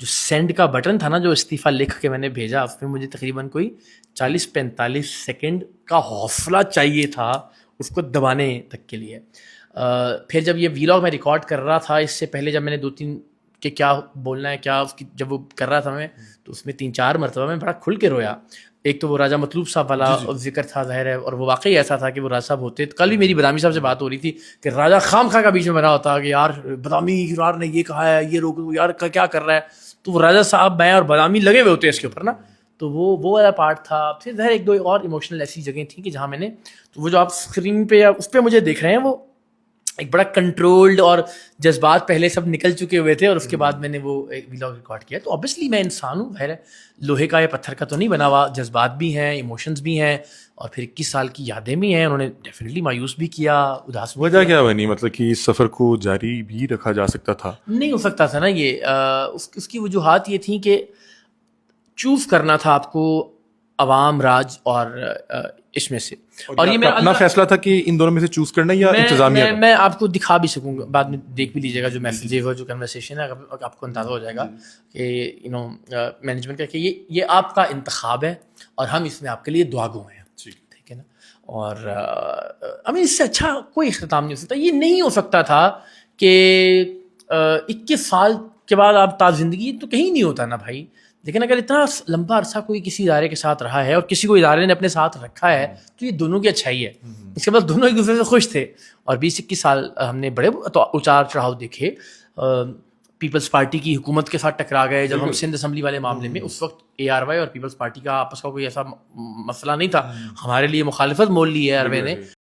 جو سینڈ کا بٹن تھا نا جو استعفیٰ لکھ کے میں نے بھیجا, اس میں مجھے تقریباً کوئی 40-45 سیکنڈ کا حوصلہ چاہیے تھا اس کو دبانے تک کے لیے. پھر جب یہ ویلاگ میں ریکارڈ کر رہا تھا, اس سے پہلے جب میں نے 2-3 کہ کیا بولنا ہے کیا اس کی جب وہ کر رہا تھا میں, تو اس میں 3-4 مرتبہ میں بڑا کھل کے رویا. ایک تو وہ راجہ مطلوب صاحب والا ذکر تھا ظاہر ہے, اور وہ واقعی ایسا تھا کہ وہ راجہ صاحب ہوتے. کل بھی میری بدامی صاحب سے بات ہو رہی تھی کہ راجہ خام خواہ کا بیچ میں بنا ہوتا کہ یار بدامی یار نے یہ کہا ہے, یہ روک یار کیا کر رہا ہے, تو وہ راجہ صاحب میں اور بدامی لگے ہوئے ہوتے ہیں اس کے اوپر نا. تو وہ والا پارٹ تھا. پھر ظاہر 1-2 اور ایموشنل ایسی جگہیں تھیں کہ جہاں میں نے, تو وہ جو آپ اسکرین پہ یا اس پہ مجھے دیکھ رہے ہیں وہ ایک بڑا کنٹرولڈ اور جذبات پہلے سب نکل چکے ہوئے تھے, اور اس کے بعد میں نے وہ ایک ویلاگ ریکارڈ کیا. تو اوبیسلی میں انسان ہوں, خیر ہے لوہے کا یا پتھر کا تو نہیں بنا ہوا, جذبات بھی ہیں, ایموشنز بھی ہیں, اور پھر 21 سال کی یادیں بھی ہیں. انہوں نے ڈیفینیٹلی مایوس بھی کیا, اداس. وجہ کیا بنی مطلب کہ اس سفر کو جاری بھی رکھا جا سکتا تھا؟ نہیں ہو سکتا تھا نا یہ, اس کی وجوہات یہ تھیں کہ چوز کرنا تھا آپ کو عوام راج اور اس میں سے, اور یہ میرا اپنا فیصلہ تھا کہ ان دونوں میں سے چوز کرنا یا انتظامیہ کا؟ میں آپ کو دکھا بھی سکوں گا, بعد میں دیکھ بھی لیجیے گا جو میسیج ہے, جو کنورسیشن ہے, آپ کو اندازہ ہو جائے گا کہ مینجمنٹ کا کہ یہ آپ کا انتخاب ہے اور ہم اس میں آپ کے لیے دعا گو ہیں, ٹھیک ہے نا. اور ہمیں اس سے اچھا کوئی اختتام نہیں ہو سکتا. یہ نہیں ہو سکتا تھا کہ 21 سال کے بعد آپ تا زندگی تو کہیں نہیں ہوتا نا بھائی, لیکن اگر اتنا لمبا عرصہ کوئی کسی ادارے کے ساتھ رہا ہے اور کسی کو ادارے نے اپنے ساتھ رکھا ہے, تو یہ دونوں کی اچھائی ہے. اس کے بعد دونوں ایک دوسرے سے خوش تھے, اور 20-21 سال ہم نے بڑے اتار چڑھاؤ دیکھے. پیپلز پارٹی کی حکومت کے ساتھ ٹکرا گئے جب ہم سندھ اسمبلی والے معاملے میں, اس وقت ARY اور پیپلز پارٹی کا آپس کا کوئی ایسا مسئلہ نہیں تھا, ہمارے لیے مخالفت مول لی ہے ARY نے,